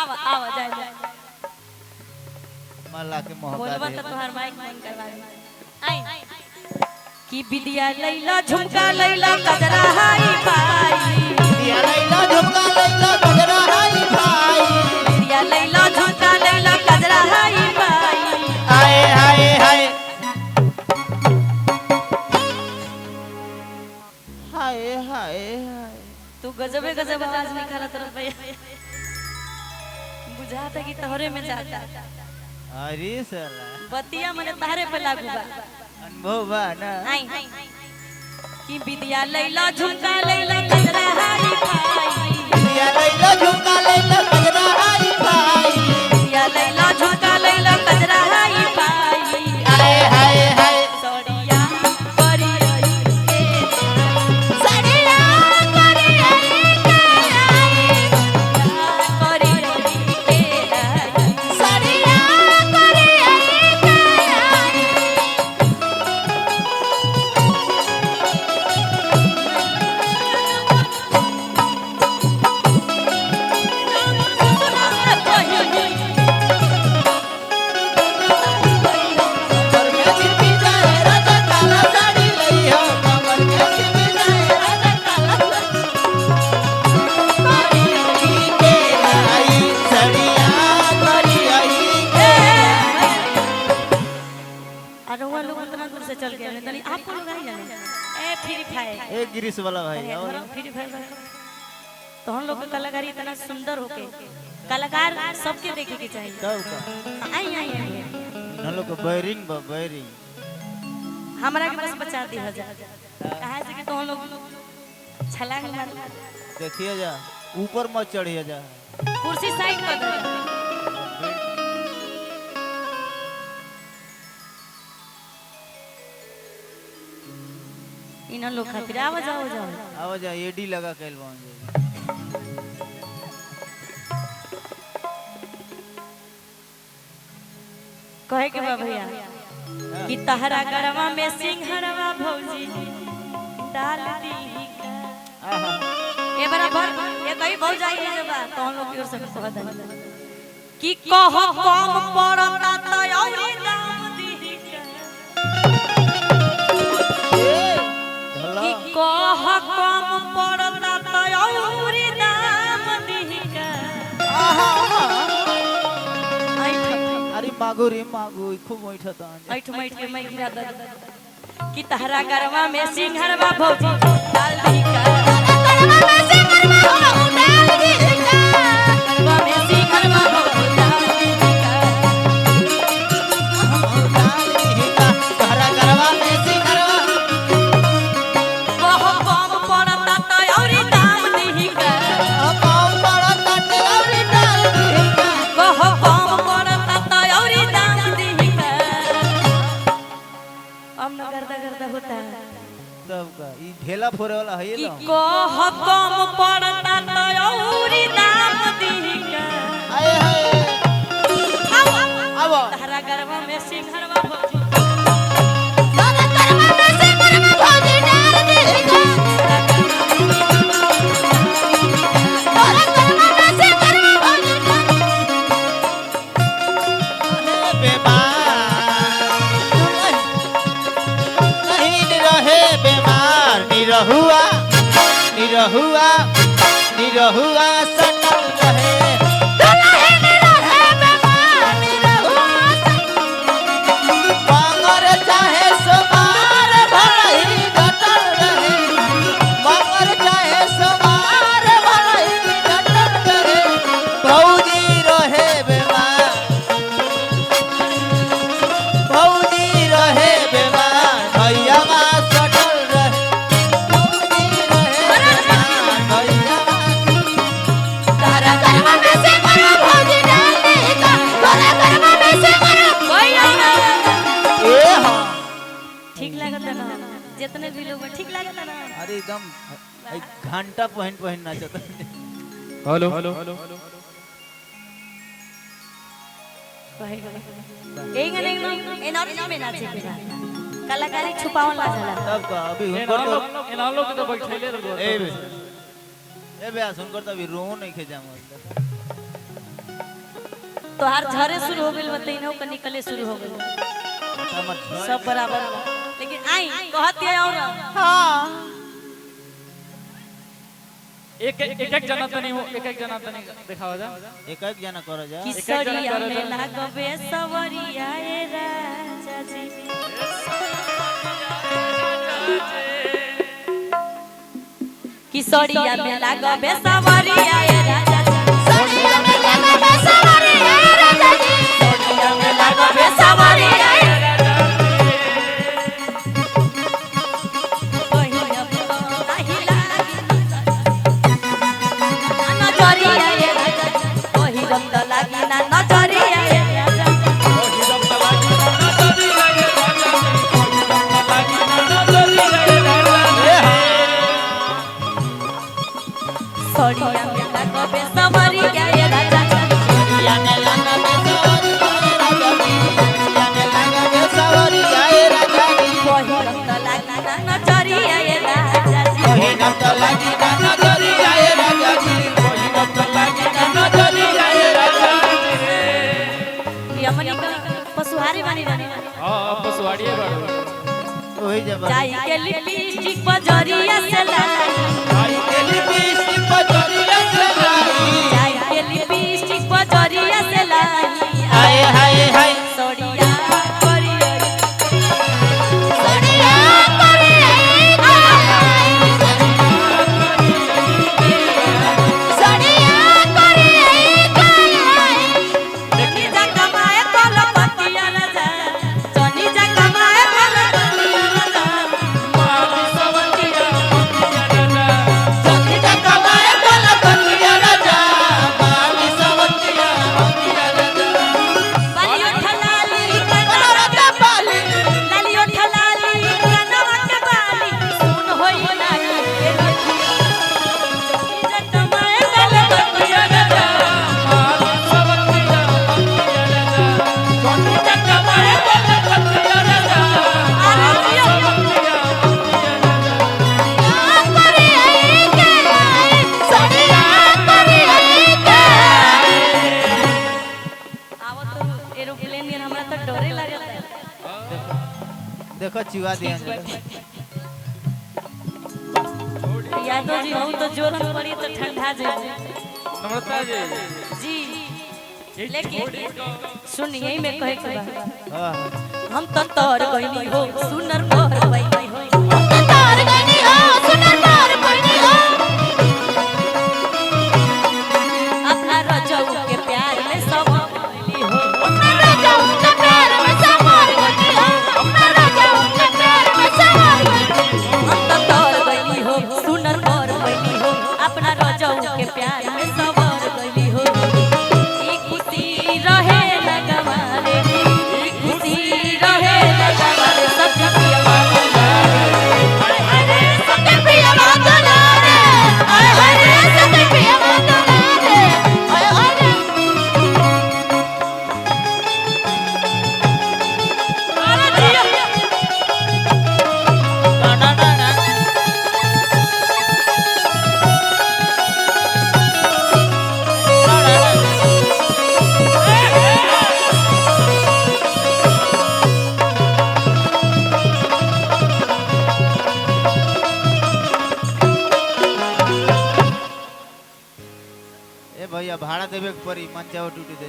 आवा आवा जा जा मला के मोहका बोलबा दे तो तोहर माइक बंद करवा दे आई की विद्या लैला झुमका लैला कजरा हाई पाई विद्या लैला झुमका लैला कजरा हाई पाई विद्या लैला झुमका लैला कजरा हाई पाई हाय हाय हाय हाय हाय हाय तू गजबे गजब आवाज निकाला तरफ भैया बुझाता कि तोहरे में जाता अरे साला बतिया मने तारे पे लागू बा अनुभव बा ना आई कि विद्या लैला झुमका लैला कजरा हाई पाई विद्या लैला झुमका लैला कजरा हाई पाई विद्या लैला झुमका लैला कजरा हाई पाई हाय हाय हाय सड़िया करी आई के सड़िया करी आई के करी आई के सड़िया करी आई के कमर में छिपी जाए राजा काला साड़ी लई हो कमर में छिपी जाए राजा काला साड़ी लई के आई सड़िया करी आई के अरे वो लोग इतना दूर से चल गए तनी आपको लोग आई जाने ए फ्री फायर ए गिरीश वाला भाई आओ फ्री फायर तो हम लोग का कलाकारी इतना सुंदर होके कलाकार सबके देखे के चाहिए कब का आई आई आई इन लोग को बैरिंग बा बैरिंग हमरा के बस बचा दी हजार कहा से कि तो हम लोग छलांग मार देखिए जा ऊपर मत चढ़िए जा कुर्सी साइड कर दे इन लोग खातिर आवा जाओ जाओ आओ जा एडी लगा के लवाऊं कहे के बा भैया कि तहरा गरवा में सिंहरवा भौजी डाल दी आहा ए बराबर ये कई भौजाई है जब तो हम लोग की ओर से कह दे कि कह कम पड़ता त औरी दाम दी ए कि धला कह कम पड़ता त औरी दाम दी आहा आई अरे मागो रे मागो खूब बैठा था ऐठ मैठ के मैं गिरा दे कि तहरा गरवा में सिंहरवा भौजी डाल दी का गरवा में सिंहरवा भौजी डाल दी का तहरा गरबा में सिंगरवा कह कम पड़ता त औरी दाम दी का पाँव पड़ा ताटे और डाल दी कह कम पड़ता त औरी दाम दी का अब न गर्दा गर्दा होता है तब का ई ढेला फोरे वाला है कि ना कह कम पड़ता त औरी दाम दी का आए हाय अब तहरा गरवा में सिंहरवा भौजी बेमार नहीं रहे बेमार निरहुआ निरहुआ निरहुआ सटल रहे मगर चाहे सोमार भलाई डटल रहे मगर चाहे सोमार भलाई डटल रहे भौजी रहे बेमार भौजी रहे बेमार भैया सटल रहे भौजी रहे बेमार भैया तहरा गरवा में सिंहरवा भौजी डाल दी का तहरा गरवा में सिंहरवा भैया ए हां ठीक लगता ना जितने भी लोग हैं, ठीक लगता ना अरे एकदम घंटा पहन पहन नाचता हेलो एक ने एनर्जी में नाचे के बा कलाकारी छुपावन ला जाला तब का अभी हुनकर तो एनालो के तो बैठैले रहो ए बे ए बे सुनकर तो अभी रो नहीं खे जाम तो हर झरे शुरू हो गइल मतलब इनहु के निकले शुरू हो गइल हमर सब बराबर बा। लेकिन आई कहत है और हां एक जना तनी हो एक जना तनी दिखावा जा एक जना कर जा किसरिया में लागबे सवरिया ए राजा जी किसरिया में लागबे सवरिया ए राजा जी सड़िया में लगबे सवरिया ए राजा जी किसरिया में लागबे सवरिया ए पहिया नाही लागी नजरिया ए राजा जी पहिरम त लागी ना नजरिया ए राजा सड़िया में लागबे सवरिया ए राजा जी याने लगबे सवरिया ए राजा जी पहिरम त लागी ना नजरिया ए राजा जी पहिना त लागी ना नजरिया ए राजा जी पहिना त लागी ना नजरिया ए राजा जी यमनी का पशुहारी बनी बनी हां पसवाड़िए बाड़ो ओही जब जाई के लिपस्टिक बजरिया से लाई आई के लिपस्टिक बजरिया से लाई जाई के लिपस्टिक बजरिया से लाई हाय हाय हाय सड़िया करिया सड़िया करे सड़िया करे जनी जा कमाए कल पतिया राजा जनी जा कमाए कल पतिया राजा मां सवतिया जनी जा कमाए कल पतिया राजा माली सवतिया पतिया राजा बाली उठलाली कनरा के बाली लाली उठलाली कनवा के बाली सुन होई ना के रखिया जनी जा कमाए कल पतिया राजा सड़िया करे आवो तो एरोप्लेन में हमरा तो डरे लागल देखो चिवा दिया यादव जी हम तो जोरन पड़ी तो ठंडा जाए नम्रता जी जी लेकिन सुन यही में कहे के बा हां हम तो तोर गइनी हो सुनर मोर गइनी हो तार गनी हो सुनर तार गनी हो अपना रजऊ के प्यार में सब गइली हो मेरा जाऊं के प्यार में सवार गनी हो मेरा जाऊं के प्यार में सवार गनी हम तो तोर गइनी हो सुनर मोर गइनी हो अपना रजऊ के प्यार में सब गइली हो ई खुशी रहे लगवाले ई खुशी रहे लगवाले सब प्रिय अरे सते प्रिय मातला रे अरे सते प्रिय मातला रे अरे ना ना ना ए भैया भाड़ा देवे के पड़ी मंचावा टूटी दे